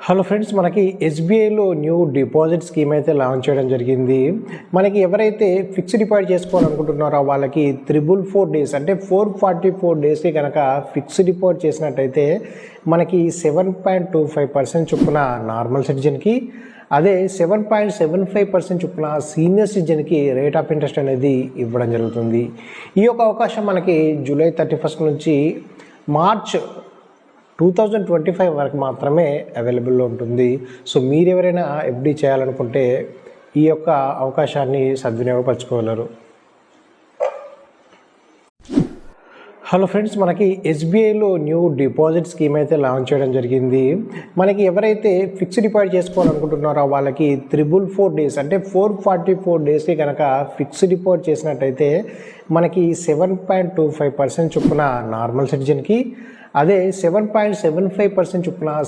Hello friends, మనకి ఎస్బీఐలో new deposit scheme అయితే launch చేయడం జరిగింది. మనకి ఎవరైతే ఫిక్స్డ్ డిపాజిట్ చేసుకోవాలనుకుంటున్నారో వాళ్ళకి 444 డేస్ అంటే 444 డేస్కి కనుక ఫిక్స్డ్ డిపాజిట్ చేసినట్టయితే మనకి 7.25% చొప్పున నార్మల్ సిటిజన్కి, అదే 7.75% చొప్పున సీనియర్ సిటిజన్కి రేట్ ఆఫ్ ఇంట్రెస్ట్ అనేది ఇవ్వడం జరుగుతుంది. ఈ యొక్క అవకాశం మనకి జూలై 31 నుంచి మార్చ్ 2025 వరకు మాత్రమే అవైలబుల్లో ఉంటుంది. సో మీరు ఎవరైనా ఎఫ్డి చేయాలనుకుంటే ఈ యొక్క అవకాశాన్ని సద్వినియోగపరచుకోగలరు. హలో ఫ్రెండ్స్, మనకి ఎస్బీఐలో న్యూ డిపాజిట్ స్కీమ్ అయితే లాంచ్ చేయడం జరిగింది. మనకి ఎవరైతే ఫిక్స్డ్ డిపాజిట్ చేసుకోవాలనుకుంటున్నారో వాళ్ళకి 444 డేస్ అంటే 444 డేస్కి కనుక ఫిక్స్డ్ డిపాజిట్ చేసినట్టయితే మనకి 7.25% చొప్పున నార్మల్ సిటిజన్కి, అదే 7.75% చొప్పున